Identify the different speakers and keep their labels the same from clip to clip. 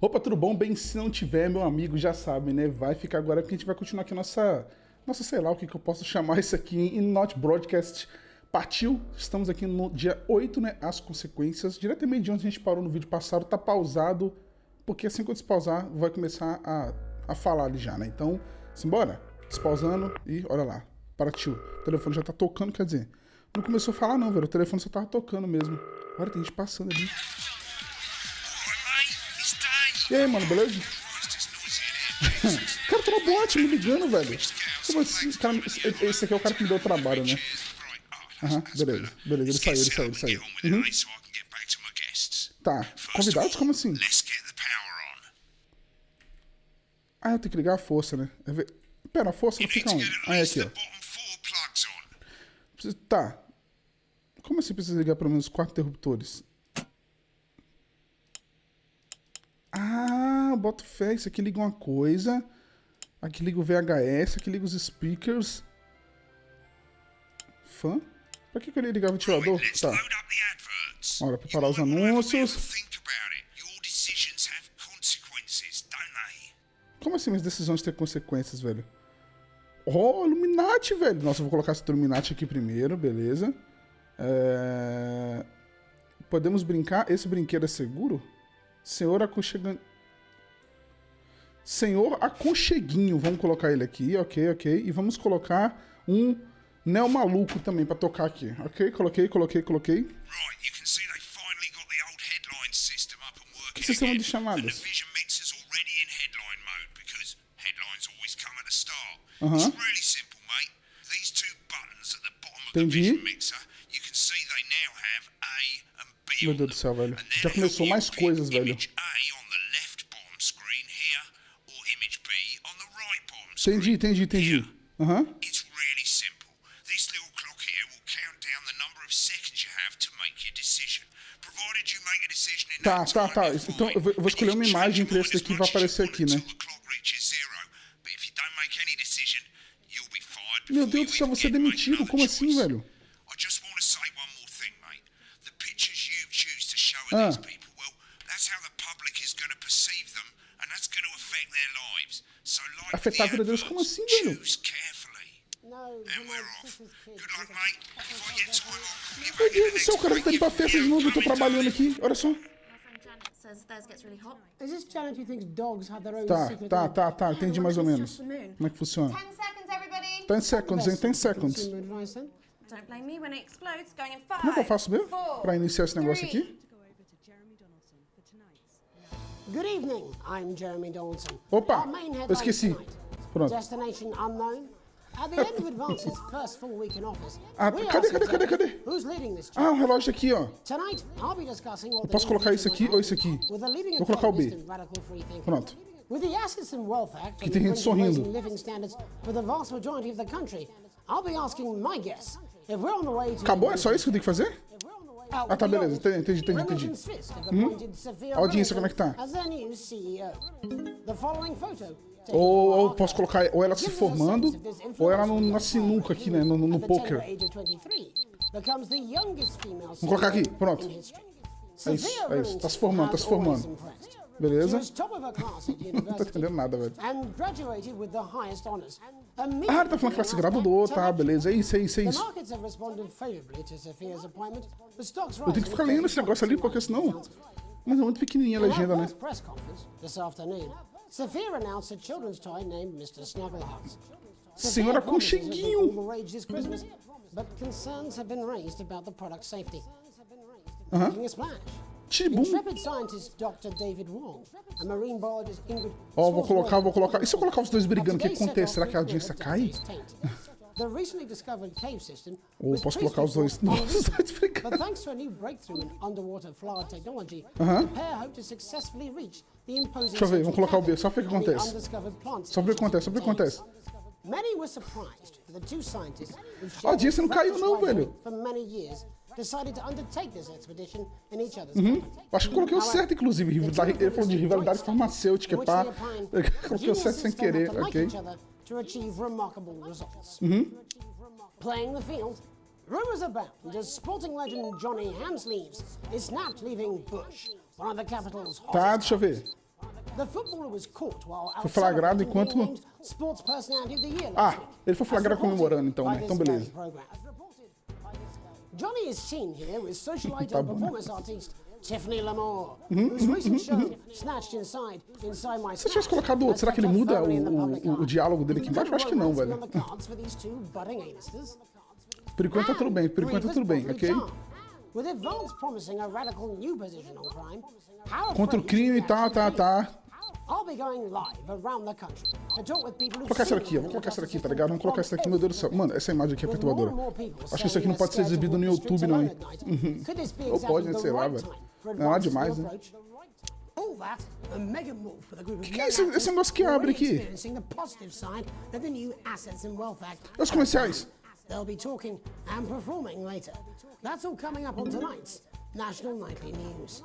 Speaker 1: Opa, tudo bom? Bem, se não tiver, meu amigo, já sabe, né? Vai ficar agora porque a gente vai continuar aqui nossa sei lá, o que eu posso chamar isso aqui em Not Broadcast. Partiu, estamos aqui no dia 8, né? As consequências, diretamente de onde a gente parou no vídeo passado, tá pausado, porque assim que eu despausar, vai começar a falar ali já, né? Então, simbora, despausando e olha lá, partiu. O telefone já tá tocando, quer dizer, não começou a falar não, velho, o telefone só tava tocando mesmo. Olha, tem gente passando ali. E aí, mano, beleza? Cara, tá na boate me ligando, velho. Como assim? Cara, esse aqui é o cara que me deu o trabalho, né? Aham, beleza. Beleza, ele saiu. Uhum. Tá, convidados? Como assim? Ah, eu tenho que ligar a força, né? Pera, a força não fica onde? Ah, é aqui, ó. Tá. Como assim precisa ligar pelo menos 4 interruptores? Ah, boto fé, isso aqui liga uma coisa, aqui liga o VHS, aqui liga os speakers. Fã? Pra que eu ia ligar o ventilador? Tá. Olha, preparar os anúncios. Como assim minhas decisões têm consequências, velho? Oh, Illuminati, velho. Nossa, eu vou colocar esse Illuminati aqui primeiro, beleza. Podemos brincar? Esse brinquedo é seguro? Senhor aconchegante. Senhor aconcheguinho. Vamos colocar ele aqui, ok. E vamos colocar um Neo maluco também pra tocar aqui. Ok, coloquei. Que sistema de chamadas? Aham. Entendi. Meu Deus do céu, velho. Já começou mais coisas, velho. Entendi. Aham. Tá. Então eu vou escolher uma imagem entre esse daqui e vai aparecer aqui, né? Meu Deus do céu, você é demitido. Como assim, velho? Afetar a vida deles? Como assim, velho? Meu Deus do céu, o cara tá indo pra festa de novo, eu tô trabalhando aqui, olha só. Tá, entendi mais ou menos. Como é que funciona? 10 seconds, hein? 10 seconds. Como é que eu faço mesmo? Pra iniciar esse negócio aqui?
Speaker 2: Good evening, I'm Jeremy Donaldson.
Speaker 1: Opa, eu esqueci. Pronto.
Speaker 2: Destination unknown. At the end of Advance's first full week in office,
Speaker 1: cadê?
Speaker 2: Who's leading this
Speaker 1: Ah, o relógio aqui, ó.
Speaker 2: Tonight, I'll be discussing what
Speaker 1: Eu posso colocar isso aqui ou isso aqui? Vou colocar o B. Pronto.
Speaker 2: With the Assets and Wealth Act,
Speaker 1: Que tem gente sorrindo.
Speaker 2: living standards for the vast majority of the country, I'll be asking my guess if we're on the way to.
Speaker 1: Acabou? É só isso que eu tenho que fazer? Ah, tá, beleza. Entendi. A audiência, como é que tá? Ou posso colocar ou ela se formando, ou ela na sinuca aqui, né? No poker. Vamos colocar aqui, pronto. É isso. Tá se formando. Beleza? Não tô entendendo nada, velho. Ah, ele tá falando que ela se graduou, tá, beleza. É isso. Eu tenho que ficar lendo esse negócio ali, porque senão... Mas é muito pequenininha a legenda, né? Senhor aconcheguinho. Tibum. Ó, vou colocar. E se eu colocar os dois brigando, o que acontece? Será que a audiência cai? Ou posso colocar os dois? Nossa, os dois brigando. Deixa eu ver, vamos colocar o B, só ver o que acontece. Só ver o que acontece. A audiência não caiu não, velho. Acho que coloquei o certo, inclusive. Ele falou de rivalidade farmacêutica, pá. Coloquei o certo sem querer, ok?
Speaker 2: Playing the field, rumors abound as sporting legend Johnny Hamsleeves is snapped leaving Bush, one of the capital's
Speaker 1: Tá, deixa eu ver. Foi flagrado enquanto... Ah, ele foi flagrado comemorando então, né? Então beleza.
Speaker 2: Johnny is seen here with socialite and performance artist Tiffany Lamore, whose recent show, Snatched Inside My...
Speaker 1: Se eu tivesse colocado outro, será que ele muda o diálogo dele aqui embaixo? Eu acho que não, velho. Por enquanto tá tudo bem, por enquanto tá tudo bem, ok? Contra o crime, tá. Vou colocar essa aqui, vou colocar essa aqui, tá ligado? Vamos colocar essa aqui, meu Deus do céu. Mano, essa imagem aqui é perturbadora. Acho que isso aqui não pode ser exibido no YouTube, não, hein? Ou pode, né? Sei lá, velho. Não é nada demais, né? O que é esse negócio que abre aqui? Os comerciais.
Speaker 2: They'll be talking and performing later. That's all coming up on tonight's National Nightly News.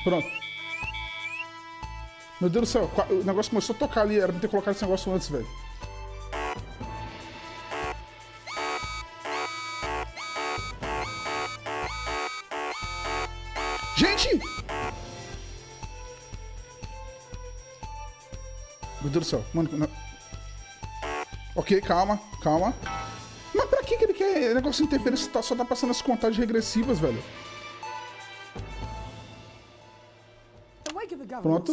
Speaker 1: Pronto. Meu Deus do céu, o negócio começou a tocar ali, era pra ter colocado esse negócio antes, velho. Gente! Meu Deus do céu, mano... Ok, calma. Mas pra que ele quer negócio de interferência? Só tá passando as contagens regressivas, velho. Pronto.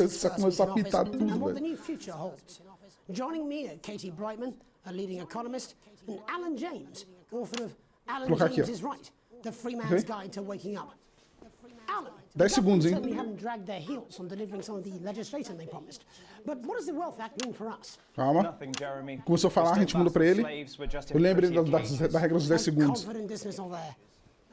Speaker 1: Só começou a apitar tudo, velho.
Speaker 2: Joining Minha, Katie Brightman, a leading economist, and Alan James, author of Alan James is Right, The Free Man's Guide to Waking Up. Alan,
Speaker 1: 10 segundos, hein? Calma. Começou a falar, a gente muda pra ele. Eu lembrei da regra dos 10 segundos.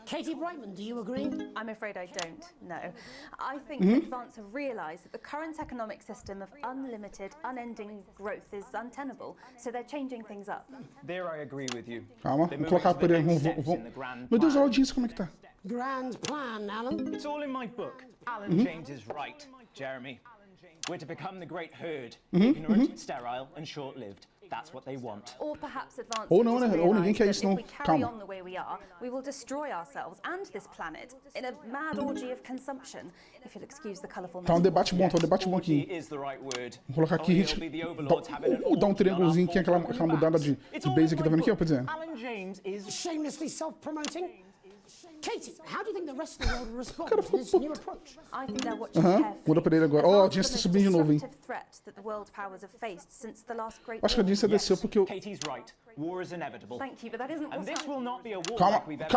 Speaker 2: Katie Brightman, do you agree?
Speaker 3: I'm afraid I don't, no. I think Advance have realised that the current economic system of unlimited, unending growth is untenable, so they're changing things up.
Speaker 4: There I agree with you.
Speaker 1: Calma, vou colocar por aí. Meu Deus, a audiência, como é que tá?
Speaker 2: Grand plan, Alan.
Speaker 4: It's all in my book. Alan James is right, Jeremy. We're to become the great herd, ignorant, sterile, and short-lived. That's what they want.
Speaker 3: Or perhaps Advance
Speaker 1: Ou não, né? Ou ninguém quer isso, não.
Speaker 3: If we carry on the way we are, we will destroy ourselves and this planet in a mad orgy of consumption. If you'll excuse the colourful.
Speaker 1: Tá um debate bom aqui. Vou colocar aqui, gente. Dá um triângulozinho que é aquela mudada de base aqui, tá vendo aqui, ó, por exemplo.
Speaker 4: Alan James is
Speaker 2: shamelessly self-promoting. Katie, how do you think the rest of the world will respond to this new approach?
Speaker 3: I think they're watching carefully.
Speaker 1: Muda pra ele agora. Ó, a audiência tá subindo de novo, hein? Acho que a audiência desceu porque eu...
Speaker 4: Katie's right. War is inevitable.
Speaker 3: Thank you, but that isn't
Speaker 4: And this will not be a war
Speaker 1: Calma.
Speaker 4: like we've ever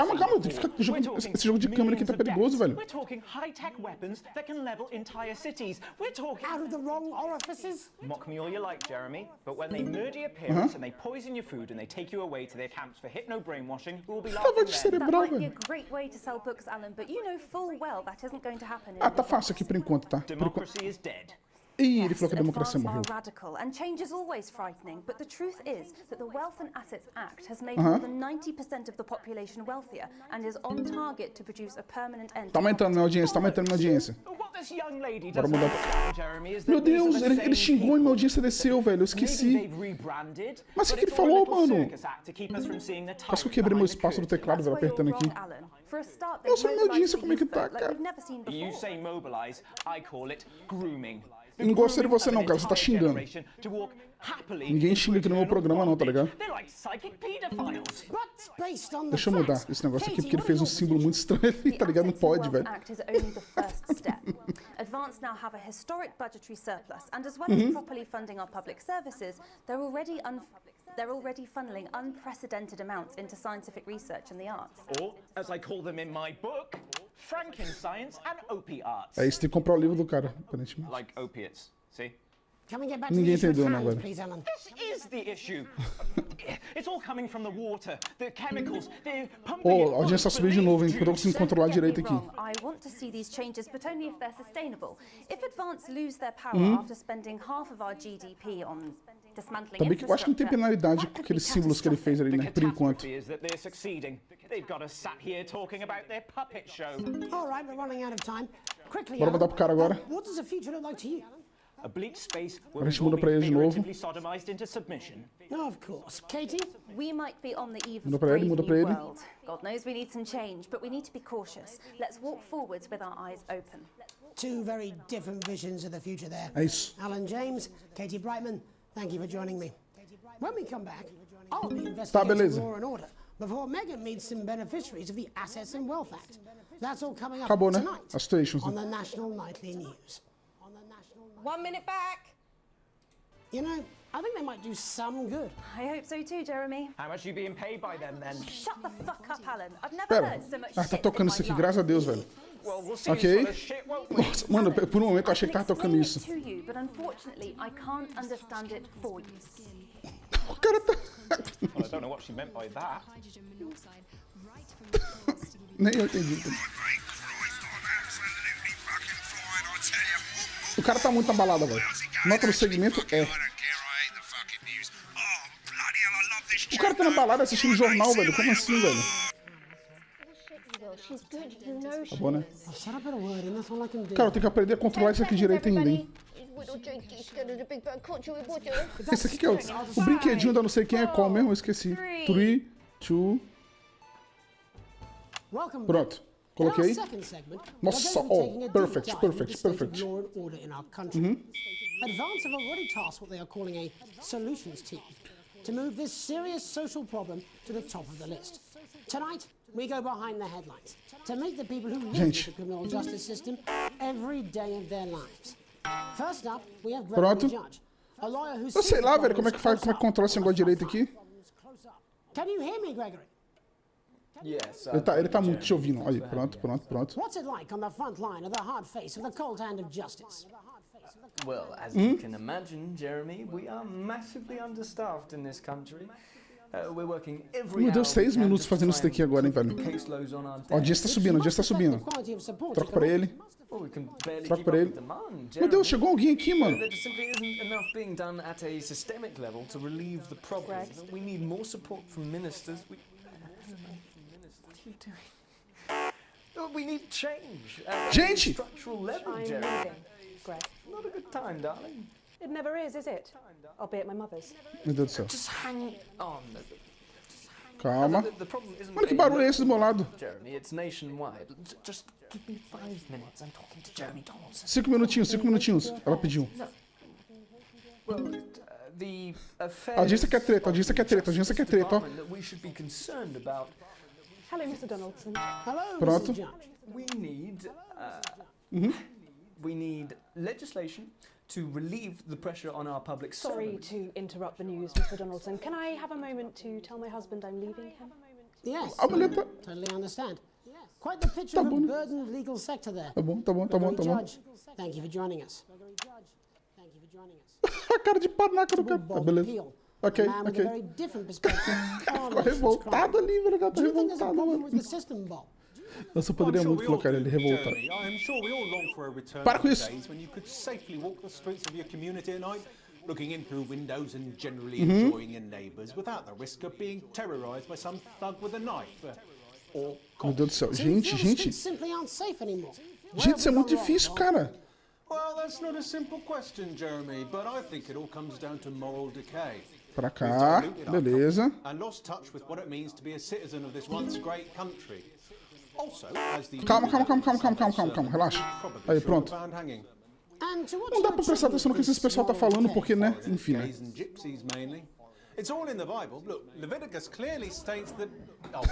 Speaker 4: seen.
Speaker 1: Esse jogo de câmera aqui tá perigoso, velho.
Speaker 4: We're talking high-tech weapons that can level entire cities. We're talking...
Speaker 2: Out of the wrong orifices?
Speaker 4: Mock me all you like, Jeremy, but when they murder your parents and they poison your food and they take you away to their camps for hypno-brainwashing, we'll be laughing then.
Speaker 3: That might be a great way to sell books, Alan, but you know full well that isn't going to happen.
Speaker 1: Ah, tá fácil aqui por enquanto, tá?
Speaker 4: Democracy is dead.
Speaker 1: Ih, ele falou que a democracia morreu.
Speaker 3: Radical and change is always frightening, but the truth is that the Wealth and Assets Act has made more than 90% of the population wealthier and is on target to produce a permanent end.
Speaker 1: Tá aumentando minha audiência, tá aumentando minha audiência. Bora mudar. Meu Deus, ele xingou e minha audiência desceu, velho. Eu esqueci. Mas o que ele falou, mano? Quase que eu quebrei meu espaço do teclado, velho, apertando aqui. Nossa, minha audiência, como é que tá, cara?
Speaker 4: You say mobilize, I call it grooming.
Speaker 1: Eu não gostei de você não, cara, você tá xingando. Ninguém xinga aqui no meu programa não, tá ligado? Deixa eu mudar esse negócio aqui, porque ele fez um símbolo muito estranho ali, tá ligado? Não pode, velho.
Speaker 3: Advance now have a historic budgetary surplus, and as well as properly funding our public services, they're already funneling unprecedented amounts into scientific research and the arts.
Speaker 4: Or, as I call them in my book, Frankenscience and opiates.
Speaker 1: É isso, tem que comprar o livro do cara, aparentemente.
Speaker 4: Like opiates, see?
Speaker 1: Ninguém entendeu, não, velho.
Speaker 4: This is the issue. It's all coming from the water, the chemicals, the pumping.
Speaker 1: Oh, a audiência subiu de novo, hein? Eu tô conseguindo controlar direito aqui.
Speaker 3: I want to see these changes, but only if they're sustainable. If Advance lose their power after spending half of our GDP on dismantling
Speaker 1: Também que eu acho que não tem penalidade com aqueles símbolos que ele fez ali, né? Por enquanto. Bora mandar pro cara agora.
Speaker 2: What does the future look like to you?
Speaker 4: A bleached space
Speaker 1: A
Speaker 4: where
Speaker 1: gente
Speaker 4: we've all
Speaker 1: muda pra
Speaker 4: been
Speaker 1: ele de novo.
Speaker 4: figuratively sodomized into submission.
Speaker 2: Of course. Katie?
Speaker 3: We might be on the eve
Speaker 1: Muda
Speaker 3: of a
Speaker 1: pra ele,
Speaker 3: brave
Speaker 1: muda pra
Speaker 3: new
Speaker 1: ele.
Speaker 3: world. God knows we need some change, but we need to be cautious. Let's walk forwards with our eyes open.
Speaker 2: Two very different visions of the future there.
Speaker 1: É isso.
Speaker 2: Alan James, Katie Brightman, thank you for joining me. When we come back, I'll be
Speaker 1: Tá,
Speaker 2: investigating
Speaker 1: beleza.
Speaker 2: law and order before Megan meets some beneficiaries of the Assets and Wealth Act. That's all coming up
Speaker 1: Acabou, né?
Speaker 2: tonight
Speaker 1: As stations.
Speaker 2: on the National Nightly News.
Speaker 5: 1 minute back.
Speaker 2: You know, I think they might do some good.
Speaker 3: I hope so too, Jeremy.
Speaker 4: How much are you being paid by them then?
Speaker 3: Shut the fuck up, Alan. I've never
Speaker 1: Pera.
Speaker 3: heard so much
Speaker 1: Ah, tá
Speaker 3: shit
Speaker 1: tocando
Speaker 3: in
Speaker 1: isso
Speaker 3: my
Speaker 1: aqui,
Speaker 3: life.
Speaker 1: graças a Deus, velho.
Speaker 4: Well, we'll see
Speaker 1: Ok.
Speaker 4: who's full of shit, won't we?
Speaker 1: Nossa, mano, por um momento eu achei que tava tocando
Speaker 3: I can
Speaker 1: isso.
Speaker 3: explain it to you, but unfortunately, I can't understand it for you.
Speaker 1: O cara tá...
Speaker 4: Well, I don't know what she meant by that.
Speaker 1: Nem eu entendi. O cara tá muito na balada, velho. Nota no segmento é. O cara tá na balada assistindo jornal, velho. Como assim, velho? Tá bom, né?
Speaker 2: I've set up a word and that's all I can do.
Speaker 1: Cara, eu tenho que aprender a controlar isso aqui direito ainda, hein? Esse aqui que é o brinquedinho da não sei quem é qual mesmo, eu esqueci. 3, 2...
Speaker 2: Welcome back.
Speaker 1: Pronto.
Speaker 2: In our
Speaker 1: Coloquei.
Speaker 2: second segment,
Speaker 1: Nossa,
Speaker 2: we're going to be taking a deep
Speaker 1: perfect,
Speaker 2: dive
Speaker 1: perfect,
Speaker 2: into the state of
Speaker 1: perfect.
Speaker 2: law and order in our country. Advance have already tasked what they are calling a solutions team to move this serious social problem to the top of the list. Tonight, we go behind the headlines to meet the people who live with
Speaker 1: Gente.
Speaker 2: the criminal justice system every day of their lives. First up, we have
Speaker 1: Pronto.
Speaker 2: Gregory Judge, a lawyer who
Speaker 1: Eu sei lá, velho, como é que faz, como é que controla esse negócio direito aqui.
Speaker 2: Can you hear me, Gregory?
Speaker 6: Yes.
Speaker 1: Ele tá muito te ouvindo. Aí, pronto.
Speaker 2: What's it like on the front line of the hard face of the cold hand of justice?
Speaker 6: Well, as you can imagine, Jeremy, we are massively understaffed in this country. We're working every
Speaker 1: Meu
Speaker 6: hour
Speaker 1: Deus,
Speaker 6: we
Speaker 1: 6
Speaker 6: can
Speaker 1: minutos
Speaker 6: just
Speaker 1: fazendo
Speaker 6: try
Speaker 1: isso daqui
Speaker 6: and
Speaker 1: agora, hein,
Speaker 6: keep
Speaker 1: velho.
Speaker 6: the caseloads on our
Speaker 1: Ó, o dia
Speaker 6: desk.
Speaker 1: está subindo, o dia está subindo. Troca pra ele.
Speaker 6: Well, we can barely
Speaker 1: Troca
Speaker 6: keep
Speaker 1: pra
Speaker 6: up
Speaker 1: ele.
Speaker 6: with demand,
Speaker 1: Meu
Speaker 6: Jeremy.
Speaker 1: Deus, chegou alguém aqui, mano.
Speaker 6: There just simply isn't enough being done at a systemic level to relieve the problem. We need more support from ministers. What are you doing? We need change at a
Speaker 1: Gente!
Speaker 6: structural level,
Speaker 5: I'm
Speaker 6: Jeremy.
Speaker 5: leaving, Greg.
Speaker 6: Not a good time, darling.
Speaker 5: It never is it? I'll be at my mother's.
Speaker 1: Meu Deus do céu.
Speaker 6: Just hang on.
Speaker 1: Calma.
Speaker 6: The problem isn't
Speaker 1: Mano, que
Speaker 6: a
Speaker 1: barulho é esse do meu lado?
Speaker 6: Jeremy, it's nationwide. Just give me 5 minutes. I'm talking to Jeremy Donaldson.
Speaker 1: 5 minutinhos. Ela pediu.
Speaker 6: Well, the affair.
Speaker 1: A audiência quer treta, a audiência quer treta, ó.
Speaker 6: That we should be concerned about.
Speaker 5: Hello, Mr. Donaldson.
Speaker 2: Hello,
Speaker 1: Pronto.
Speaker 2: Mrs. Judge.
Speaker 6: We need legislation to relieve the pressure on our public
Speaker 5: Sorry
Speaker 6: servants.
Speaker 5: to interrupt the news, Mr. Donaldson. Can I have a moment to tell my husband I'm leaving him?
Speaker 2: Yes,
Speaker 1: A mulher tá...
Speaker 2: totally understand. Quite the picture of a burdened legal sector there.
Speaker 1: Tá bom.
Speaker 2: Gregory Judge, thank you for joining us.
Speaker 1: A cara de panaca do cara. Tá,
Speaker 2: Bob
Speaker 1: beleza.
Speaker 2: Peel,
Speaker 1: Ok,
Speaker 2: a man with a very
Speaker 1: ok.
Speaker 2: different perspective on
Speaker 1: Ficou revoltado ali, velho. O cara tá
Speaker 2: Do you think there's a
Speaker 1: revoltado,
Speaker 2: problem
Speaker 1: mano.
Speaker 2: with the system, Bob?
Speaker 1: Nossa, eu poderia muito colocar ele revoltado.
Speaker 7: Jeremy, I am sure we all long for a return
Speaker 1: Para
Speaker 7: to
Speaker 1: com
Speaker 7: the
Speaker 1: isso.
Speaker 7: days when you could safely walk the streets of your community at night, looking in through windows and generally enjoying your neighbours without the risk of being terrorised by some thug with a knife. Or
Speaker 1: Meu Deus do céu.
Speaker 2: Do you feel
Speaker 1: Gente.
Speaker 2: streets simply aren't safe anymore?
Speaker 1: Gente, isso é muito difícil, cara.
Speaker 7: Well, that's not a simple question, Jeremy, but I think it all comes down to moral decay.
Speaker 1: Pra
Speaker 7: We've
Speaker 1: cá.
Speaker 7: diluted our
Speaker 1: Beleza.
Speaker 7: culture and lost touch with what it means to be a citizen of this once great country. Also, as the
Speaker 1: Calma. Relaxa. Aí, pronto.
Speaker 2: And to what
Speaker 1: Não dá
Speaker 2: you
Speaker 1: pra prestar
Speaker 2: attribute
Speaker 1: atenção no que esse
Speaker 2: this
Speaker 1: pessoal tá
Speaker 2: moral
Speaker 1: falando,
Speaker 2: decay?
Speaker 1: porque, né? Enfim, né?
Speaker 7: Gays and gypsies mainly. It's all in the Bible. Look, Leviticus clearly states that. Oh,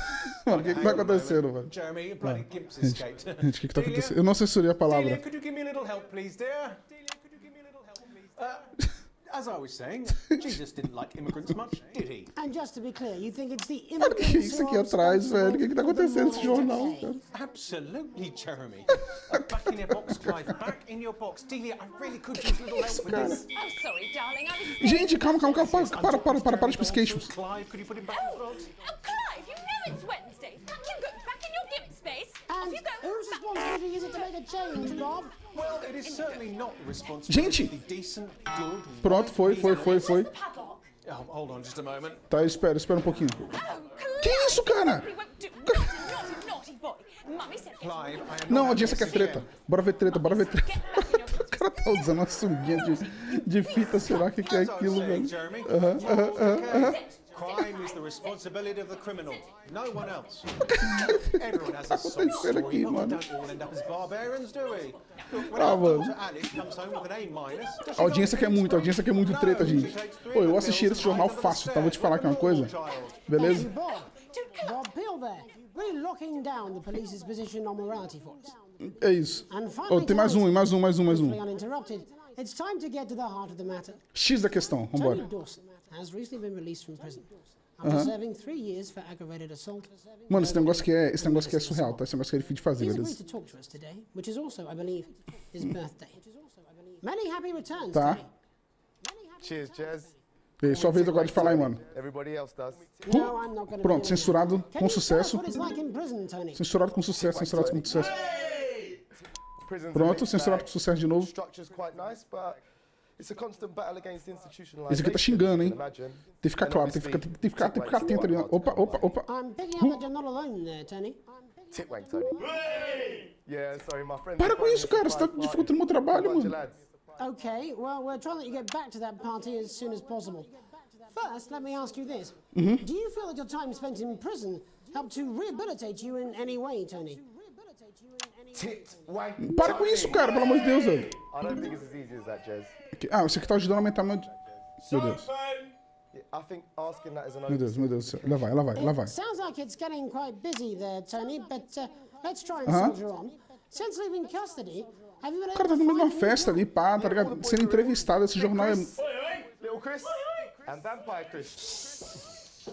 Speaker 1: Mano, o que tá acontecendo, velho?
Speaker 7: Jeremy, your bloody gimps escaped.
Speaker 1: Gente, o que tá acontecendo? Eu não censurei a
Speaker 7: Delia,
Speaker 1: palavra.
Speaker 7: could you give me a little help, please, dear? Delia, could you give me a little help, please? As I was saying, Jesus didn't like immigrants much, did he?
Speaker 2: And just to be clear, you think it's the
Speaker 1: Mano, o que é isso aqui atrás, velho? O que tá acontecendo nesse jornal, cara?
Speaker 7: Absolutely, Jeremy. Back in your box, Clive. Back in your box. Delia, I really could use a little help with this.
Speaker 5: Oh, sorry, darling. I was...
Speaker 1: Gente, calma. Para os piscations.
Speaker 7: Clive, could you put him back in the box?
Speaker 8: Oh, Clive, you know it's Wednesday. Back in your gimp space.
Speaker 2: And
Speaker 8: Off you go.
Speaker 2: whose responsibility is it to make a change, Bob?
Speaker 7: Well, it is certainly not the responsibility of the decent, good.
Speaker 1: Pronto, foi.
Speaker 8: Padlock.
Speaker 7: Oh, hold on just a moment.
Speaker 1: Tá, espera um pouquinho.
Speaker 8: Oh,
Speaker 1: Que isso, cara?
Speaker 8: We won't do. Naughty boy. Mummy said.
Speaker 7: Clive, I am
Speaker 1: Não, a
Speaker 7: not
Speaker 1: audiência quer treta. Bora ver treta. O cara tá Tá usando uma sunguinha de fita, sei lá o que é aquilo, velho.
Speaker 7: Jeremy, crime is the responsibility of the criminal, no one else. Everyone has a sob story, but we don't all end up as barbarians, do we? Look, when our daughter Alice comes home with an A-,
Speaker 1: A audiência quer muito treta, gente. Pô, eu assisti esse jornal fácil, tá? Vou te falar que é uma coisa. Beleza?
Speaker 2: Bob Peel there, really locking down the police's position on morality for us.
Speaker 1: É isso. Oh, tem mais um.
Speaker 2: Uninterrupted. It's time to get to the heart of the matter.
Speaker 1: X da questão, vambora.
Speaker 2: Tony Dawson has recently been released from prison after serving 3 years for aggravated assault.
Speaker 1: Mano, esse negócio que é surreal, tá? Esse negócio que é difícil de fazer,
Speaker 2: He's agreed
Speaker 1: beleza?
Speaker 2: to talk to us today, which is also, I believe, his birthday. Many happy returns,
Speaker 1: Tá.
Speaker 2: Tony.
Speaker 9: Cheers, Jez.
Speaker 1: E aí, sua vez agora de falar aí, mano.
Speaker 9: Everybody else does.
Speaker 2: No, I'm not gonna
Speaker 1: Pronto,
Speaker 2: do
Speaker 1: censurado
Speaker 2: that. Can
Speaker 1: com
Speaker 2: you tell us
Speaker 1: sucesso.
Speaker 2: what it's like in prison, Tony?
Speaker 1: Censurado com sucesso.
Speaker 9: Prison's
Speaker 1: Pronto,
Speaker 9: a mixed
Speaker 1: censurado
Speaker 9: bag.
Speaker 1: com sucesso de novo.
Speaker 9: Structure's quite nice, but it's a constant battle against institutionalization.
Speaker 1: Esse aqui tá xingando, hein?
Speaker 9: Imagine.
Speaker 1: Tem que ficar claro, tem que ficar atento ali. Opa.
Speaker 2: I'm picking up that you're not alone there, Tony.
Speaker 9: Tip wank, Tony. Yeah, sorry, my friend.
Speaker 1: Para com isso, cara. Você tá dificultando o meu trabalho, mano.
Speaker 2: Okay, well, we're trying to let you get back to that party as soon as possible. First, let me ask you this.
Speaker 1: Mm-hmm.
Speaker 2: Do you feel that your time spent in prison helped to rehabilitate you in any way, Tony?
Speaker 9: Tit wank.
Speaker 1: Para com isso, cara, pelo amor de Deus, velho.
Speaker 9: I don't think it's as easy as that, Jez.
Speaker 1: Ah, você que tá ajudando a aumentar meu... Meu Deus.
Speaker 9: Yeah, I think asking that is an
Speaker 1: Meu Deus do céu. Lá vai.
Speaker 2: Sounds like it's getting quite busy there, Tony, but let's try and
Speaker 1: Uh-huh.
Speaker 2: soldier on. Since leaving custody, have you been
Speaker 1: O
Speaker 2: able
Speaker 1: cara tá
Speaker 2: to
Speaker 1: no meio de uma
Speaker 2: find
Speaker 1: festa ali, pá, tá ligado? Sendo entrevistado, esse jornal é...
Speaker 9: Little Chris and Vampire Chris.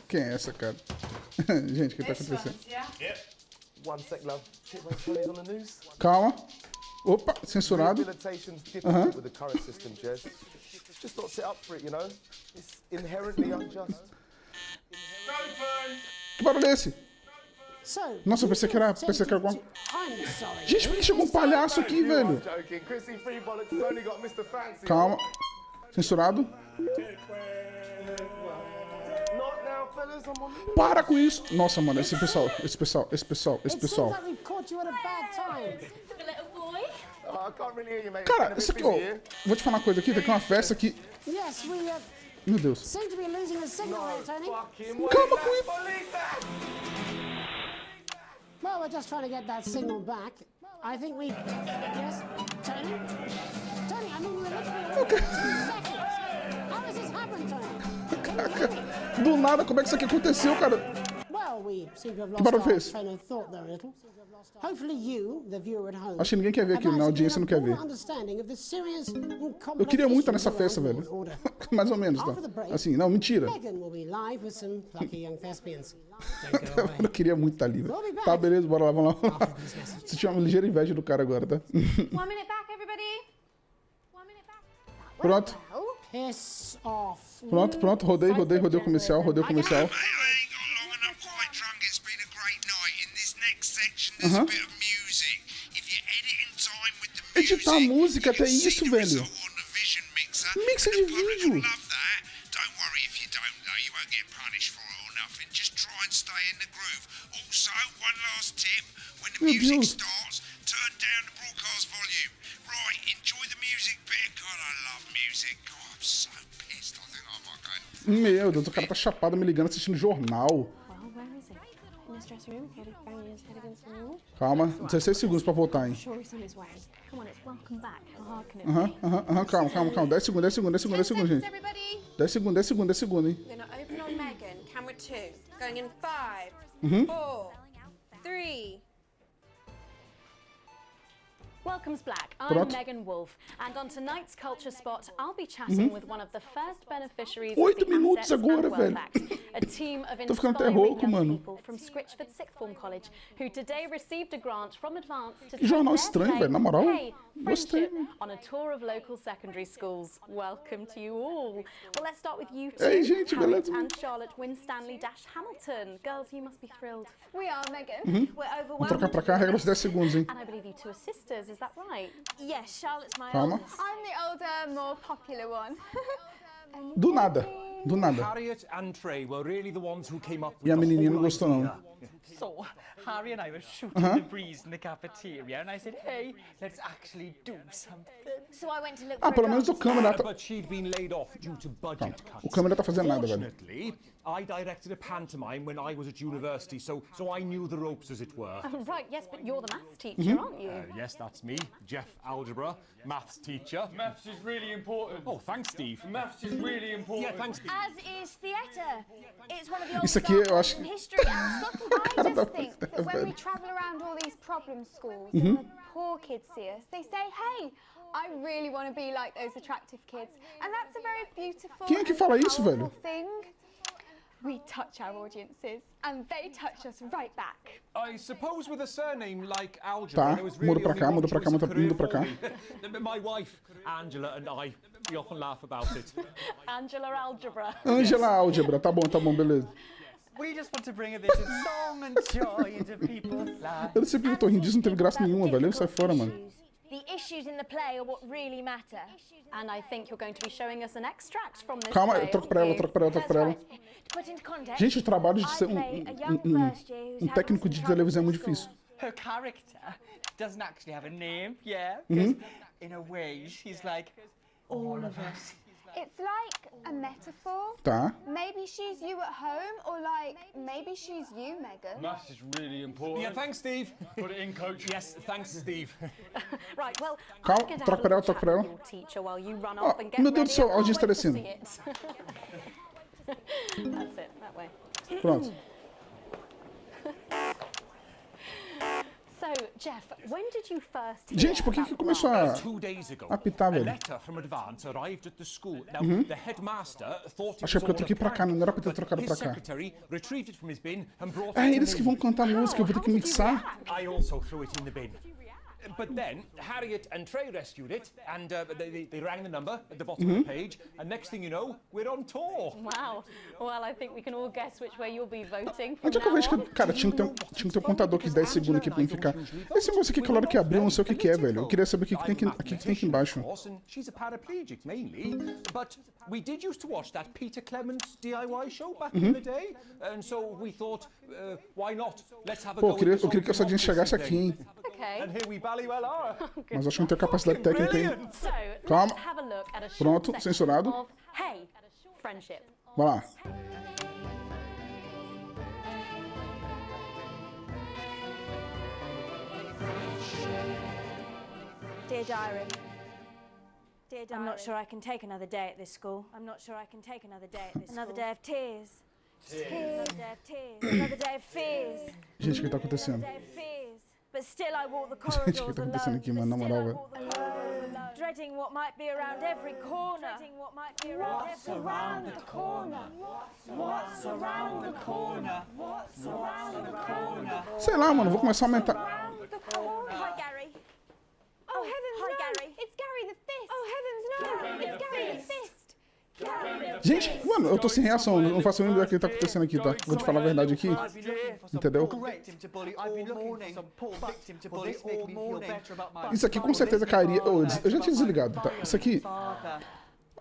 Speaker 1: Quem é essa, cara? Gente, o que tá acontecendo?
Speaker 9: One sec, love. Tit wank Tony's on the news.
Speaker 1: Calma. Opa, censurado.
Speaker 9: Rehabilitation's difficult with the current system, Jez. Just not set up for it, you know? It's inherently unjust.
Speaker 1: Que barulho é esse?
Speaker 2: So,
Speaker 1: Nossa, eu pensei que era alguma...
Speaker 2: I'm sorry.
Speaker 1: Gente, por que chegou um palhaço aqui, velho?
Speaker 9: Joking. Chrissy Free Bollocks has only got Mr. Fancy.
Speaker 1: Calma. Censurado.
Speaker 9: Not now, fellas. I'm on the...
Speaker 1: Para com isso. Nossa, mano, esse pessoal.
Speaker 2: It seems like we've caught you at a bad time.
Speaker 8: The little boy.
Speaker 9: Oh, I can't really hear you, mate.
Speaker 1: Cara,
Speaker 9: It's
Speaker 1: isso
Speaker 9: been a
Speaker 1: aqui,
Speaker 9: bit
Speaker 1: ó.
Speaker 9: busy here.
Speaker 1: Vou te falar uma coisa aqui, tem aqui uma festa aqui.
Speaker 2: Yes, we
Speaker 1: Meu Deus.
Speaker 2: seem to be losing the signal
Speaker 9: No
Speaker 2: there, Tony.
Speaker 9: fucking way.
Speaker 1: Calma
Speaker 9: Let's
Speaker 1: com isso.
Speaker 9: believe that.
Speaker 2: Well, we're just trying to get that signal back. I think we... Yes, Tony? Tony, I mean, you were literally 2 seconds. How has this happened, Tony?
Speaker 1: Do nada, como é que isso aqui aconteceu, cara?
Speaker 2: Well, we seem to have
Speaker 1: Que barulho
Speaker 2: lost our
Speaker 1: fez?
Speaker 2: train of thought there a little. Hopefully you, the viewer at home,
Speaker 1: Acho que ninguém quer ver aquilo,
Speaker 2: have
Speaker 1: né? A audiência não quer ver.
Speaker 2: understanding of the serious and complex
Speaker 1: Eu queria muito estar
Speaker 2: issues
Speaker 1: nessa
Speaker 2: around
Speaker 1: festa,
Speaker 2: law
Speaker 1: velho.
Speaker 2: and order.
Speaker 1: Mais ou menos, tá?
Speaker 2: After the break,
Speaker 1: Assim, não, mentira.
Speaker 2: Megan will be live with some plucky young thespians. Don't go away.
Speaker 1: Eu queria muito estar ali,
Speaker 2: We'll be
Speaker 1: velho.
Speaker 2: back.
Speaker 1: Tá, beleza, bora lá, vamos lá.
Speaker 2: After these messages.
Speaker 1: Você tinha uma ligeira inveja do cara agora, tá?
Speaker 8: 1 minute back, everybody. 1 minute back.
Speaker 1: Pronto,
Speaker 2: Piss off.
Speaker 1: pronto. Rodei o comercial,
Speaker 10: I ain't got long and I'm quite drunk. It's been a great night. In this next section, there's a bit of music. If you edit in time with the music,
Speaker 1: Editar música,
Speaker 10: you can
Speaker 1: até
Speaker 10: see
Speaker 1: isso,
Speaker 10: the
Speaker 1: velho.
Speaker 10: result on the Vision Mixer.
Speaker 1: Mixer
Speaker 10: And
Speaker 1: de
Speaker 10: the public
Speaker 1: vídeo.
Speaker 10: will love that. Don't worry if you don't, though. You won't get punished for it or nothing. Just try and stay in the groove. Also, one last tip. When the
Speaker 1: Meu
Speaker 10: music
Speaker 1: Deus.
Speaker 10: starts, turn down the broadcast volume. Right, enjoy the music bit. God, I love music. God, I'm so pissed. I think I might go.
Speaker 1: Meu Deus, o cara tá chapado me ligando assistindo jornal.
Speaker 5: Well, where is it? In this dressing room, banging his head against the wall.
Speaker 1: Calma, 16 segundos pra voltar, hein?
Speaker 5: Sure he's on his way. Come on, it's welcome back. How hard can it be?
Speaker 1: Calma. 10 segundos, gente.
Speaker 8: Everybody.
Speaker 1: 10 segundos, hein?
Speaker 8: We're gonna open on Megan. Camera 2. Going in 5, 4, 3.
Speaker 3: Welcome's Black. I'm
Speaker 1: Pronto.
Speaker 3: Megan Wolf, and on tonight's Culture Spot, I'll be chatting with one of the first beneficiaries
Speaker 1: 8
Speaker 3: of the
Speaker 1: minutos
Speaker 3: Assets and
Speaker 1: agora,
Speaker 3: Wealth
Speaker 1: velho.
Speaker 3: Act, a team of
Speaker 1: Tô ficando até
Speaker 3: inspiring
Speaker 1: rouco,
Speaker 3: young
Speaker 1: mano.
Speaker 3: people from Scritchford Sixth Form College, who today received a grant from Advance to
Speaker 1: Que jornal
Speaker 3: take their
Speaker 1: estranho,
Speaker 3: play,
Speaker 1: velho, na moral.
Speaker 3: Hey,
Speaker 1: Gostei.
Speaker 3: Friendship, on a tour of local secondary schools. Welcome to you all. Well, let's start with you two.
Speaker 1: Ei, gente,
Speaker 3: Harriet
Speaker 1: beleza?
Speaker 3: and Charlotte Winstanley-Hamilton. Girls, you must be thrilled.
Speaker 8: We are, Megan. We're
Speaker 1: Vamos
Speaker 8: overwhelmed.
Speaker 1: trocar pra cá, regra dos 10 segundos, hein?
Speaker 3: And I believe you two are sisters, is that right?
Speaker 8: Yes, Charlotte's my
Speaker 1: Calma.
Speaker 8: oldest. I'm the older, more popular one.
Speaker 1: Do nada. Do nada.
Speaker 7: Harriet and Trey were really the ones who came up with
Speaker 1: E a
Speaker 7: the
Speaker 1: menininha não
Speaker 7: whole
Speaker 1: gostou, não.
Speaker 7: idea.
Speaker 11: So, Harry and I were shooting the breeze in the cafeteria, and I said, hey, let's actually do something.
Speaker 12: So I went to look
Speaker 1: Ah,
Speaker 12: for
Speaker 1: pelo
Speaker 12: a
Speaker 1: menos o
Speaker 12: dance
Speaker 1: câmera tá...
Speaker 7: But she'd been laid off due to budget cuts.
Speaker 1: O câmera tá fazendo nada, velho.
Speaker 7: Fortunately, I directed a pantomime when I was at university, so I knew the ropes, as it were.
Speaker 5: Right, yes, but you're the maths teacher, aren't you?
Speaker 7: Yes, that's me, Jeff Algebra, maths teacher.
Speaker 11: Maths is really important.
Speaker 7: Oh, thanks, Steve.
Speaker 11: Maths is really important.
Speaker 7: Yeah, thanks, Steve.
Speaker 12: As is theatre. It's one of the old
Speaker 1: Isso aqui eu acho...
Speaker 12: history and Scotland.
Speaker 13: I just think that when we travel around all these problem schools and the poor kids see us, they say, hey, I really want to be like those attractive kids. And that's a very beautiful
Speaker 1: Quem é que fala isso, velho?
Speaker 13: thing. We touch our audiences and they touch us right back.
Speaker 7: I suppose with a surname like Algebra,
Speaker 1: Tá,
Speaker 7: there was
Speaker 1: muda
Speaker 7: really
Speaker 1: pra
Speaker 7: only
Speaker 1: cá,
Speaker 7: one
Speaker 1: muda pra cá,
Speaker 7: choice of
Speaker 1: muda
Speaker 7: career
Speaker 1: pra cá.
Speaker 7: for me. My wife, Angela, and I, we often laugh about it.
Speaker 5: Angela Algebra.
Speaker 1: Angela Álgebra, tá bom, beleza.
Speaker 11: We just want to bring a bit of song and joy into people's lives.
Speaker 1: Eu não sei porque eu tô rindo disso, não teve graça nenhuma, velho. Sai fora, mano.
Speaker 12: The issues in the play are what really matter.
Speaker 5: And I think you're going to be showing us an extract from this
Speaker 1: Calma,
Speaker 5: play,
Speaker 1: troca pra ela,
Speaker 5: aren't
Speaker 1: troca pra ela, troca pra ela.
Speaker 12: To put into context,
Speaker 1: Gente, o trabalho de ser um técnico de televisão é muito difícil.
Speaker 11: Her character doesn't actually have a name, yeah? Because in a way, she's like all of us.
Speaker 13: It's like a metaphor.
Speaker 1: Tá.
Speaker 13: Maybe she's you at home, or like maybe she's you, Megan.
Speaker 11: Maths is really important.
Speaker 7: Yeah, thanks, Steve.
Speaker 11: Put it in, coach.
Speaker 7: Yes, thanks, Steve.
Speaker 5: Right, well,
Speaker 1: Calma,
Speaker 5: I'm going to
Speaker 1: troca
Speaker 5: have
Speaker 1: pra
Speaker 5: a
Speaker 1: ela,
Speaker 5: little
Speaker 1: troca pra
Speaker 5: chat
Speaker 1: ela.
Speaker 5: with your teacher while you run
Speaker 1: Ó,
Speaker 5: off and get
Speaker 1: meu Deus do
Speaker 5: ready.
Speaker 1: céu,
Speaker 5: I
Speaker 1: a audiência tá
Speaker 5: can't
Speaker 1: descendo.
Speaker 5: wait to see it. That's it, that way.
Speaker 1: Pronto.
Speaker 5: So, Jeff, when did you first hear
Speaker 1: Gente, por que
Speaker 5: about
Speaker 1: começou
Speaker 5: Grant?
Speaker 1: a
Speaker 7: 2 days ago,
Speaker 1: apitar,
Speaker 7: a
Speaker 1: velho?
Speaker 7: letter from Advance arrived at the school. Now, the headmaster thought it
Speaker 1: Achei
Speaker 7: was
Speaker 1: que eu
Speaker 7: all
Speaker 1: troquei
Speaker 7: a
Speaker 1: pra cá,
Speaker 7: prank,
Speaker 1: não era pra ter
Speaker 7: but
Speaker 1: trocado
Speaker 7: his
Speaker 1: pra cá.
Speaker 7: secretary retrieved it from his bin and brought
Speaker 1: É
Speaker 7: it to
Speaker 1: eles que vão
Speaker 7: me.
Speaker 1: cantar música, eu vou ter que mixar.
Speaker 7: I also threw it in the bin. But then Harriet and Trey rescued it, and they rang the number at the bottom of the page, and next thing you know, we're on tour.
Speaker 5: Wow. Well, I think we can all guess which way you'll be voting from
Speaker 1: Onde é que eu
Speaker 5: now
Speaker 1: vejo
Speaker 5: on.
Speaker 1: que... Cara, tinha que ter um contador aqui de 10 segundos aqui pra mim ficar... Esse negócio aqui que a hora que abriu, eu não sei o que é, velho. Eu queria saber o que tem aqui embaixo.
Speaker 7: And she's a paraplegic mainly, but we did used to watch that Peter Clements DIY show back in the day, and so we thought, why not? Let's have a
Speaker 1: Pô,
Speaker 7: go.
Speaker 1: eu queria que essa audiência chegasse aqui, hein.
Speaker 5: Okay.
Speaker 7: And here we bally well are.
Speaker 1: Mas acho que não tenho capacidade técnica, hein.
Speaker 5: So,
Speaker 1: Calma.
Speaker 5: let's have a look at a short
Speaker 1: Pronto,
Speaker 5: section
Speaker 1: censurado.
Speaker 5: of Hey, Friendship.
Speaker 1: Vai lá.
Speaker 12: Dear Diary. I'm not sure I can take another day at this school. I'm not sure I can take another day at this school. Another day of tears. Another day of tears. Another day of fears.
Speaker 1: Gente, o que tá acontecendo?
Speaker 12: Another day of fears. But still I walk the
Speaker 1: Gente, o
Speaker 12: corridors
Speaker 1: que tá acontecendo
Speaker 12: alone.
Speaker 1: aqui, mano? Na moral, velho.
Speaker 12: Dreading what might be around every corner. Dreading what might be around every
Speaker 11: around the corner? What's around the corner? What's around the corner?
Speaker 1: Sei lá, mano, vou começar a aumentar...
Speaker 12: Hi, Gary.
Speaker 13: Oh heavens,
Speaker 12: hi,
Speaker 13: no!
Speaker 12: Gary.
Speaker 13: It's Gary the Fist. Oh heavens, no! It's Gary the Fist.
Speaker 1: Gente, mano, eu tô sem reação, não faço nem ideia do que tá acontecendo aqui, tá? Vou te falar a verdade aqui. Entendeu? Isso aqui com certeza cairia... eu já tinha desligado, tá? Isso aqui... Olha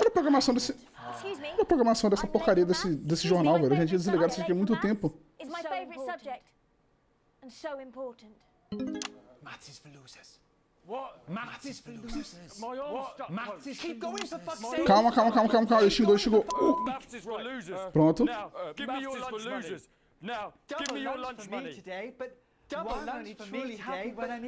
Speaker 1: a programação desse... Olha a programação dessa porcaria desse jornal, velho. Eu já tinha desligado isso aqui há muito tempo.
Speaker 12: It's my favorite subject. And so important.
Speaker 7: Maths is for losers.
Speaker 11: What?
Speaker 7: Maths is for losers.
Speaker 11: My arm's stuck.
Speaker 7: Maths is... Keep going, for fuck's sake.
Speaker 1: Calma. Ele xingou.
Speaker 11: Maths is for losers.
Speaker 1: Pronto.
Speaker 11: Now, give me your lunch money. Now, give me your lunch money.
Speaker 1: Eu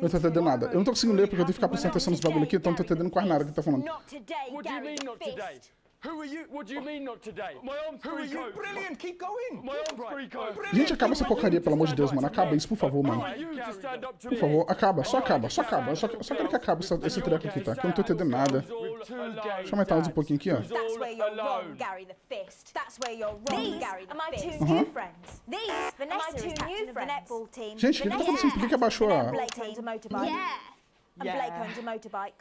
Speaker 1: não tô entendendo nada. Eu não tô conseguindo ler porque eu tenho que ficar prestando atenção nos bagulho aqui, então não tô entendendo quase nada que tá falando.
Speaker 12: Not today,
Speaker 11: What do you
Speaker 12: Gary
Speaker 11: mean
Speaker 12: the
Speaker 11: not
Speaker 12: Fist.
Speaker 11: today? Who are you? What do you mean not today? My arm's
Speaker 7: Who are
Speaker 11: free
Speaker 7: you?
Speaker 11: coat.
Speaker 7: Brilliant, keep going.
Speaker 11: My arm's free coat.
Speaker 1: Gente, acaba essa porcaria, pelo amor de Deus, mano. Acaba isso, por favor, mano.
Speaker 11: You to stand up to
Speaker 1: Por
Speaker 11: me.
Speaker 1: favor, acaba. Só acaba. Eu só quero que acabe esse treco aqui, tá? Que eu não tô entendendo nada. Deixa eu aumentar um pouquinho aqui, ó.
Speaker 12: That's where you're wrong, Gary the Fist. That's where you're wrong, Gary the Fist. These are my two new friends. These, Vanessa is captain of the netball team.
Speaker 1: Gente, o que tá acontecendo? Por que abaixou a...
Speaker 12: Blake owns a motorbike.
Speaker 13: Yeah.
Speaker 12: And Blake owns a motorbike.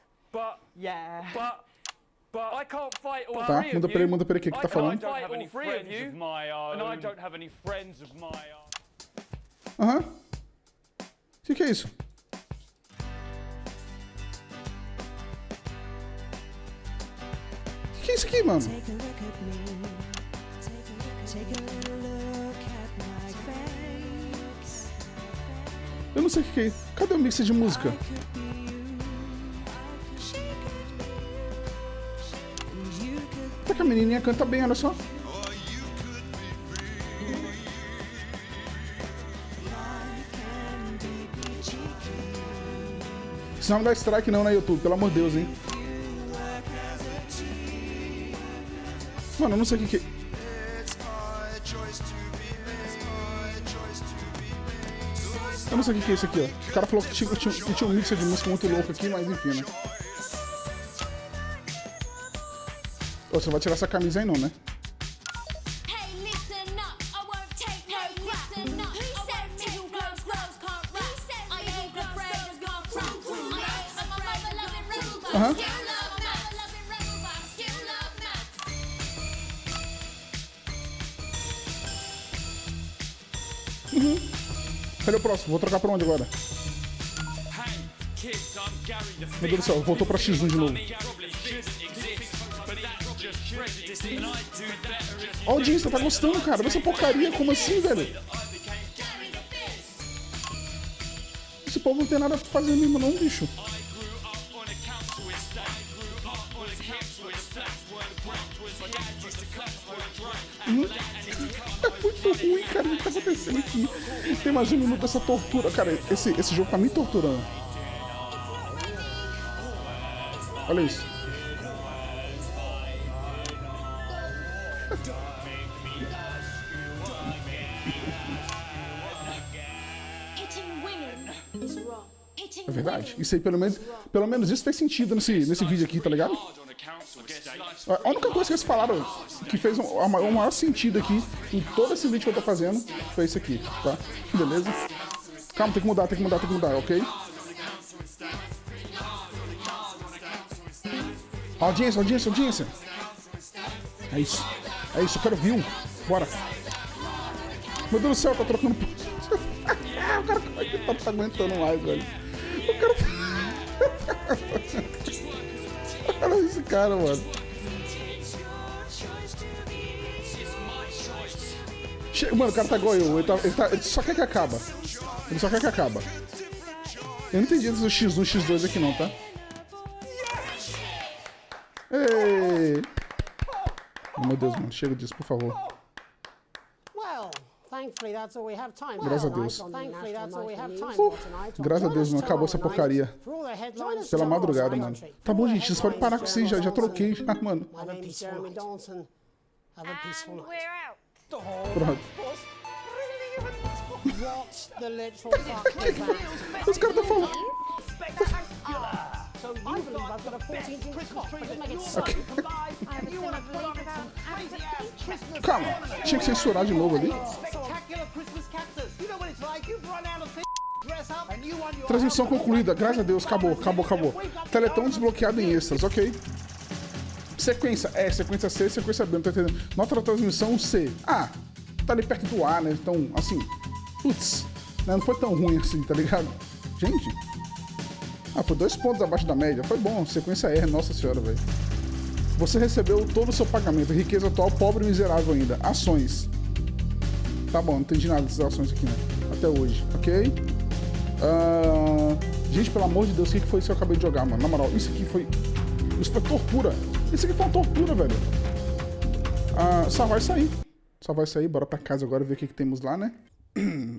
Speaker 11: But I can't fight all
Speaker 1: Tá,
Speaker 11: three
Speaker 1: muda
Speaker 11: of
Speaker 1: pra ele,
Speaker 11: you.
Speaker 1: muda pra ele, o que que tá falando?
Speaker 11: I don't have any friends of my own. And I don't have any friends of my own.
Speaker 1: Aham. O que é isso? O que é isso aqui, mano? Eu não sei o que é isso. Cadê o mix de música? Até que a menininha canta bem, olha só. Isso não dá strike não na YouTube, pelo amor de Deus, hein? Mano, eu não sei o que é. Eu não sei o que é isso aqui, ó. O cara falou que tinha um mixer de música muito louco aqui, mas enfim, né? Ô, você não vai tirar essa camisa aí não, né? Aham. Cadê o próximo? Vou trocar pra onde agora? Meu Deus do céu, voltou pra X1 de novo. A audiência tá gostando, cara, dessa porcaria, como assim, velho? Esse povo não tem nada pra fazer mesmo não, bicho. É muito ruim, cara, o que tá acontecendo aqui? Tem mais um minuto dessa tortura, cara, esse jogo tá me torturando. Olha isso. É verdade. Isso aí, pelo menos isso fez sentido nesse vídeo aqui, tá ligado? A única coisa que eles falaram que fez o maior sentido aqui em todo esse vídeo que eu tô fazendo foi isso aqui, tá? Beleza? Calma, tem que mudar, ok? Audiência. É isso, eu quero view. Bora. Meu Deus do céu, tá trocando... O cara não tá aguentando mais, velho. O cara... Olha esse cara, mano. Mano, o cara tá igual eu. Ele só quer que acaba. Eu não entendi esse X1 X2 aqui não, tá? Ei! Oh, meu Deus, mano. Chega disso, por favor. Graças a Deus. Graças a Deus, não acabou essa porcaria. Pela madrugada, mano. Tá bom, gente, vocês podem parar com isso aí, já troquei, já, mano. Pronto. Os caras estão falando. Okay. Calma, tinha que censurar de novo ali. Transmissão concluída, graças a Deus, acabou. Teletão desbloqueado em extras, ok. Sequência, sequência C, sequência B, não tô entendendo. Nota da transmissão C. Ah, tá ali perto do A, né? Então, assim, putz, né? Não foi tão ruim assim, tá ligado? Gente, foi 2 pontos abaixo da média, foi bom. Sequência R, nossa senhora, velho. Você recebeu todo o seu pagamento, riqueza atual, pobre e miserável ainda. Ações. Tá bom, não entendi nada dessas ações aqui, né? Até hoje, ok? Gente, pelo amor de Deus, o que foi isso que eu acabei de jogar, mano? Na moral, isso foi tortura. Isso aqui foi uma tortura, velho. Só vai sair. Bora pra casa agora ver o que temos lá, né?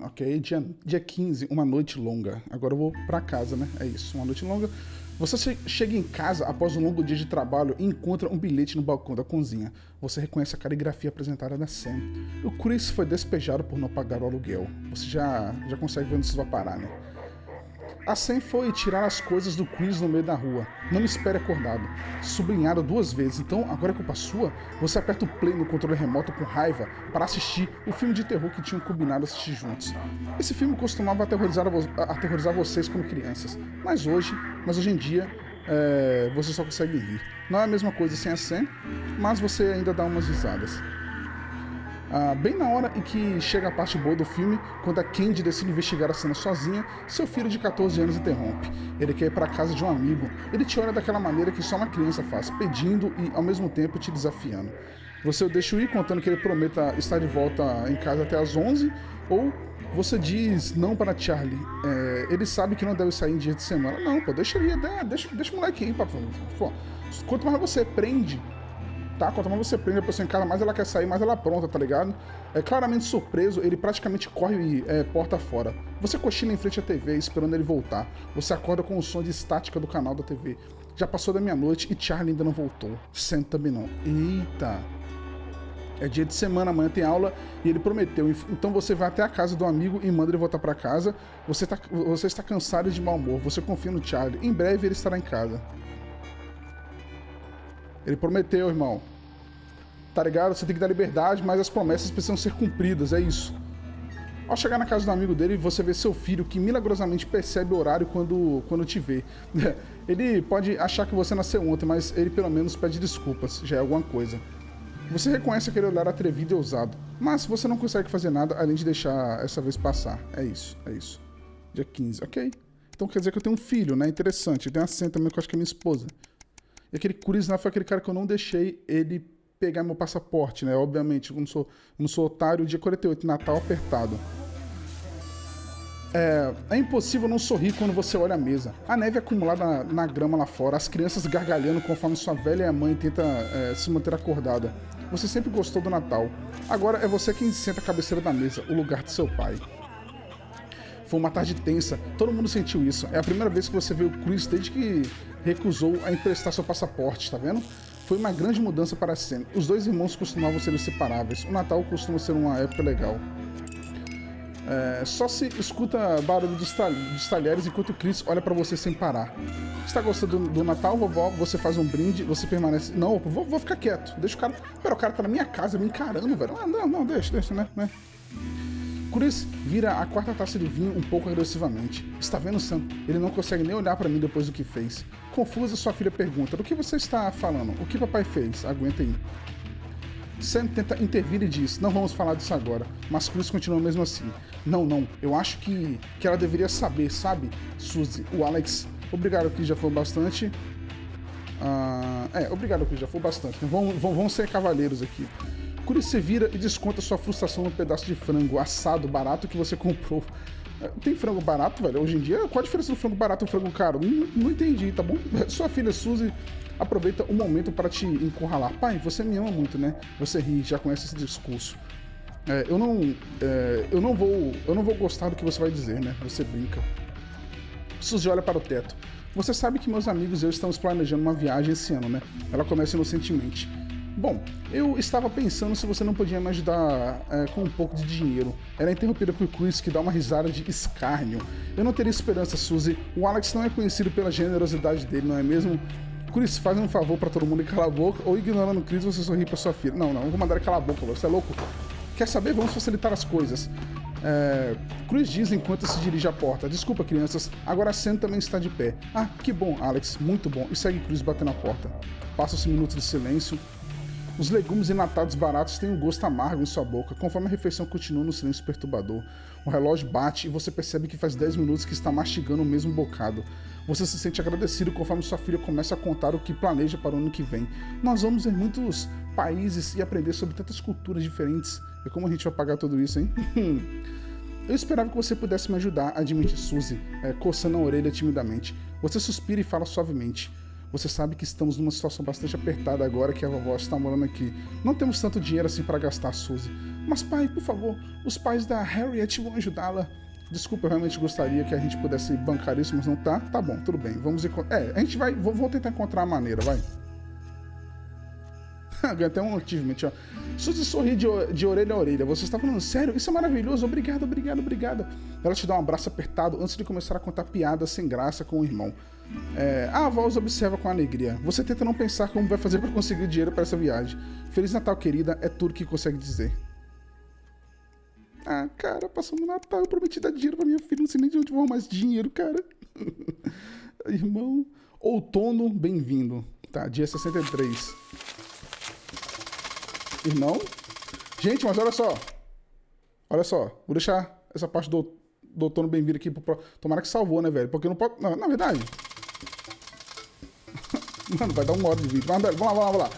Speaker 1: Ok, dia 15, uma noite longa. Agora eu vou pra casa, né? É isso, uma noite longa. Você chega em casa após um longo dia de trabalho e encontra um bilhete no balcão da cozinha. Você reconhece a caligrafia apresentada da Sam. O Chris foi despejado por não pagar o aluguel. Você já consegue ver onde isso vai parar, né? A Sam foi tirar as coisas do Chris no meio da rua. Não me espere acordado. Sublinhado 2 vezes. Então, agora é culpa sua? Você aperta o play no controle remoto com raiva para assistir o filme de terror que tinham combinado assistir juntos. Esse filme costumava aterrorizar vocês como crianças. Mas hoje em dia, você só consegue rir. Não é a mesma coisa sem a Sam, mas você ainda dá umas risadas. Bem na hora em que chega a parte boa do filme, quando a Candy decide investigar a cena sozinha, seu filho de 14 anos interrompe. Ele quer ir para a casa de um amigo. Ele te olha daquela maneira que só uma criança faz, pedindo e ao mesmo tempo te desafiando. Você o deixa ir contando que ele prometa estar de volta em casa até as 11, ou você diz não para Charlie. Ele sabe que não deve sair em dia de semana. Não, pô, deixa ele, deixa o moleque aí, pô. Quanto mais você prende, tá? Quanto mais você prende a pessoa em casa, mais ela quer sair, mais ela pronta, tá ligado? Claramente surpreso, ele praticamente corre porta fora. Você cochila em frente à TV, esperando ele voltar. Você acorda com o som de estática do canal da TV. Já passou da meia-noite e Charlie ainda não voltou. Sam também não. Eita! É dia de semana, amanhã tem aula e ele prometeu. Então você vai até a casa do amigo e manda ele voltar pra casa. Você está cansado e de mau humor. Você confia no Charlie. Em breve ele estará em casa. Ele prometeu, irmão. Tá ligado? Você tem que dar liberdade, mas as promessas precisam ser cumpridas. É isso. Ao chegar na casa do amigo dele, você vê seu filho, que milagrosamente percebe o horário quando te vê. Ele pode achar que você nasceu ontem, mas ele pelo menos pede desculpas. Já é alguma coisa. Você reconhece aquele olhar atrevido e ousado, mas você não consegue fazer nada além de deixar essa vez passar. É isso. Dia 15, ok. Então quer dizer que eu tenho um filho, né? Interessante. Eu tenho uma Sam também, que eu acho que é minha esposa. E aquele Chris lá foi aquele cara que eu não deixei ele pegar meu passaporte, né? Obviamente, eu não sou otário. Dia 48, Natal apertado. É impossível não sorrir quando você olha a mesa. A neve acumulada na grama lá fora, as crianças gargalhando conforme sua velha mãe tenta se manter acordada. Você sempre gostou do Natal. Agora é você quem senta à cabeceira da mesa, o lugar de seu pai. Foi uma tarde tensa, todo mundo sentiu isso. É a primeira vez que você vê o Chris desde que recusou a emprestar seu passaporte, tá vendo? Foi uma grande mudança para a Sam. Os dois irmãos costumavam ser inseparáveis. O Natal costuma ser uma época legal. Só se escuta barulho dos talheres enquanto o Chris olha pra você sem parar. Está gostando do Natal, vovó? Você faz um brinde, você permanece... Não, vou ficar quieto. Deixa o cara... Pera, o cara tá na minha casa me encarando, velho. Não, deixa, né? Chris vira a quarta taça de vinho um pouco agressivamente. Está vendo, Sam? Ele não consegue nem olhar pra mim depois do que fez. Confusa, sua filha pergunta: do que você está falando? O que papai fez? Aguenta aí. Sam tenta intervir e diz: não vamos falar disso agora. Mas Chris continua mesmo assim. Não, eu acho que ela deveria saber, sabe, Suzy? O Alex... Obrigado, Chris, já foi bastante. Obrigado, Chris, já foi bastante. Vamos ser cavaleiros aqui. Chris se vira e desconta sua frustração no pedaço de frango assado barato que você comprou. Tem frango barato, velho? Hoje em dia, qual a diferença do frango barato e frango caro? Não entendi, tá bom? Sua filha Suzy aproveita o momento para te encurralar. Pai, você me ama muito, né? Você ri, já conhece esse discurso. Eu não vou gostar do que você vai dizer, né? Você brinca. Suzy olha para o teto. Você sabe que meus amigos e eu estamos planejando uma viagem esse ano, né? Ela começa inocentemente. Bom, eu estava pensando se você não podia me ajudar com um pouco de dinheiro. Ela é interrompida por Chris, que dá uma risada de escárnio. Eu não teria esperança, Suzy. O Alex não é conhecido pela generosidade dele, não é mesmo? Chris, faz um favor para todo mundo e cala a boca, ou ignorando o Chris, você sorri para sua filha. Não vou mandar ele calar a boca, você é louco? Quer saber? Vamos facilitar as coisas. Chris diz enquanto se dirige à porta. Desculpa, crianças, agora a Sam também está de pé. Ah, que bom, Alex, muito bom. E segue Chris batendo a porta. Passam-se minutos de silêncio. Os legumes enlatados baratos têm um gosto amargo em sua boca, conforme a refeição continua no silêncio perturbador. O relógio bate e você percebe que faz 10 minutos que está mastigando o mesmo bocado. Você se sente agradecido conforme sua filha começa a contar o que planeja para o ano que vem. Nós vamos em muitos países e aprender sobre tantas culturas diferentes. E como a gente vai pagar tudo isso, hein? Eu esperava que você pudesse me ajudar, admite Suzy, coçando a orelha timidamente. Você suspira e fala suavemente. Você sabe que estamos numa situação bastante apertada agora que a vovó está morando aqui. Não temos tanto dinheiro assim para gastar, Suzy. Mas pai, por favor, os pais da Harriet vão ajudá-la. Desculpa, eu realmente gostaria que a gente pudesse bancar isso, mas não tá? Tá bom, tudo bem. Vamos a gente vai... Vamos tentar encontrar a maneira, vai. Ganhei até um achievement, ó. Suzy sorri de orelha a orelha. Você está falando sério? Isso é maravilhoso. Obrigada. Ela te dá um abraço apertado antes de começar a contar piadas sem graça com o irmão. A avó os observa com alegria. Você tenta não pensar como vai fazer para conseguir dinheiro para essa viagem. Feliz Natal, querida, é tudo que consegue dizer. Ah, cara, passou no Natal, eu prometi dar dinheiro pra minha filha, não sei nem de onde vou arrumar esse dinheiro, cara. Irmão, outono, bem-vindo. Tá, dia 63. Irmão? Gente, mas olha só. Olha só, vou deixar essa parte do outono bem-vindo aqui pro... Tomara que salvou, né, velho? Porque não pode... Não, na verdade... Mano, vai dar 1 hora de vídeo. Mas, vamos lá.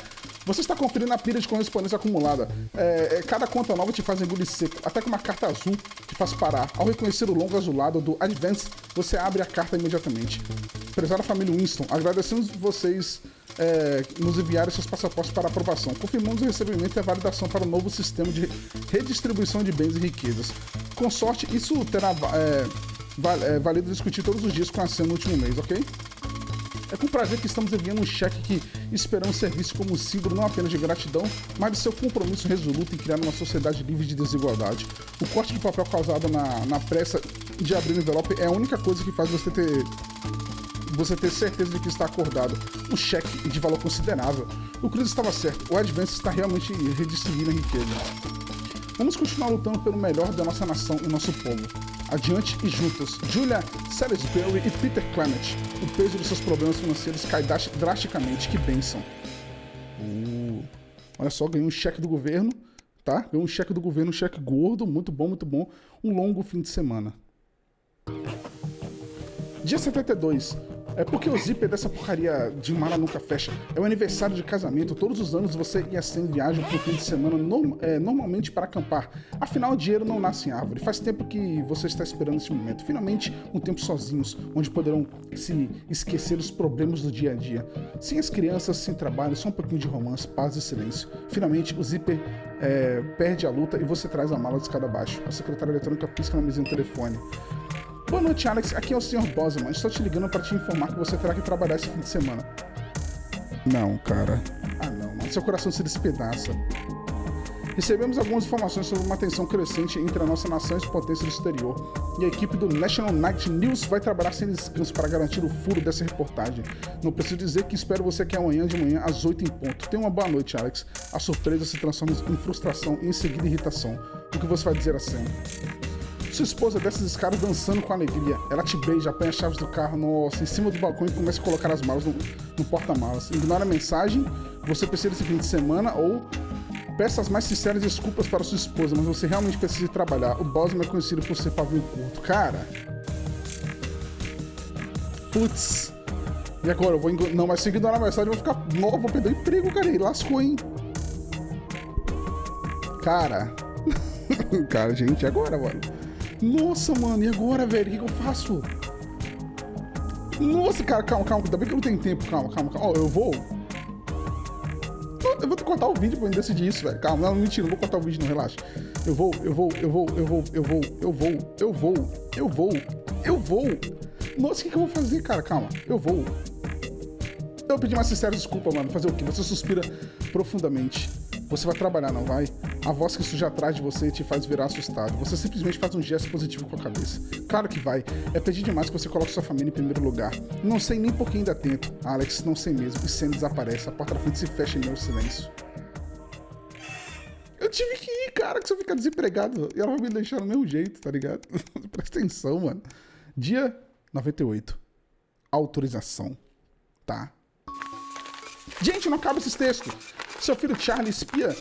Speaker 1: Você está conferindo a pilha de correspondência acumulada. Cada conta nova te faz engolir seco, até que uma carta azul te faz parar. Ao reconhecer o logo azulado do Advance, você abre a carta imediatamente. Prezada família Winston, agradecemos vocês nos enviarem seus passaportes para aprovação. Confirmamos o recebimento e a validação para o novo sistema de redistribuição de bens e riquezas. Com sorte, isso terá válido discutir todos os dias com a SEM no último mês, ok? É com prazer que estamos enviando um cheque que esperamos serviço como símbolo não apenas de gratidão, mas de seu compromisso resoluto em criar uma sociedade livre de desigualdade. O corte de papel causado na pressa de abrir o envelope é a única coisa que faz você ter certeza de que está acordado. Um cheque de valor considerável. O Chris estava certo, o Advance está realmente redistribuindo a riqueza. Vamos continuar lutando pelo melhor da nossa nação e nosso povo. Adiante e juntos. Julia Salisbury e Peter Clement. O peso dos seus problemas financeiros cai drasticamente. Que bênção. Olha só, ganhei um cheque do governo, tá? Ganhei um cheque do governo, um cheque gordo. Muito bom, muito bom. Um longo fim de semana. Dia 72. É porque o zíper dessa porcaria de mala nunca fecha. É o aniversário de casamento. Todos os anos você e a Sam viajam pro fim de semana normalmente para acampar. Afinal, o dinheiro não nasce em árvore. Faz tempo que você está esperando esse momento. Finalmente, um tempo sozinhos, onde poderão se esquecer dos problemas do dia a dia. Sem as crianças, sem trabalho, só um pouquinho de romance, paz e silêncio. Finalmente, o zíper perde a luta e você traz a mala de escada abaixo. A secretária eletrônica pisca na mesinha do telefone. Boa noite, Alex. Aqui é o Sr. Bosman. Estou te ligando para te informar que você terá que trabalhar esse fim de semana. Não, cara. Ah, não, mano. Seu coração se despedaça. Recebemos algumas informações sobre uma tensão crescente entre a nossa nação e as potências do exterior. E a equipe do National Night News vai trabalhar sem descanso para garantir o furo dessa reportagem. Não preciso dizer que espero você aqui amanhã de manhã às 8 em ponto. Tenha uma boa noite, Alex. A surpresa se transforma em frustração e em seguida irritação. O que você vai dizer assim? Sua esposa desce as escadas dançando com alegria. Ela te beija, apanha as chaves do carro, nossa, em cima do balcão e começa a colocar as malas no porta-malas. Ignora a mensagem, você precisa desse fim de semana ou peça as mais sinceras desculpas para sua esposa, mas você realmente precisa trabalhar. O Bosman é conhecido por ser pavio curto. Cara. Putz. E agora? Eu vou não, mas se ignorar a mensagem, eu vou ficar... Nossa, vou perder o emprego, cara. Ele lascou, hein? Cara. Cara, gente, e agora, mano? Nossa, mano, e agora, velho? O que eu faço? Nossa, cara, calma. Ainda bem que eu não tenho tempo. Calma. Ó, eu vou ter que cortar o vídeo pra eu decidir isso, velho. Calma, não, mentira, não vou cortar o vídeo, não, relaxa. Eu vou. Nossa, o que eu vou fazer, cara? Calma, eu vou. Eu vou pedir uma sincera desculpa, mano. Fazer o quê? Você suspira profundamente. Você vai trabalhar, não vai? A voz que surge atrás de você te faz virar assustado. Você simplesmente faz um gesto positivo com a cabeça. Claro que vai. É pedir demais que você coloque sua família em primeiro lugar. Não sei nem por que ainda tento. Alex, não sei mesmo. E Sam desaparece. A porta da frente se fecha em meu silêncio. Eu tive que ir, cara, que se eu ficar desempregado. E ela vai me deixar do mesmo jeito, tá ligado? Presta atenção, mano. Dia 98. Autorização. Tá? Gente, não acaba esses textos. Seu filho Charlie espia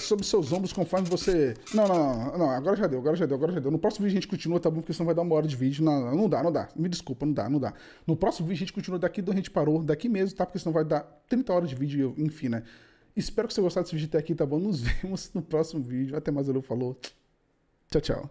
Speaker 1: sobre seus ombros conforme você... Não, agora já deu. No próximo vídeo a gente continua, tá bom? Porque senão vai dar uma hora de vídeo. Não dá. Me desculpa, não dá. No próximo vídeo a gente continua daqui de onde a gente parou, daqui mesmo, tá? Porque senão vai dar 30 horas de vídeo, enfim, né? Espero que você gostado desse vídeo até aqui, tá bom? Nos vemos no próximo vídeo. Até mais, falou. Tchau.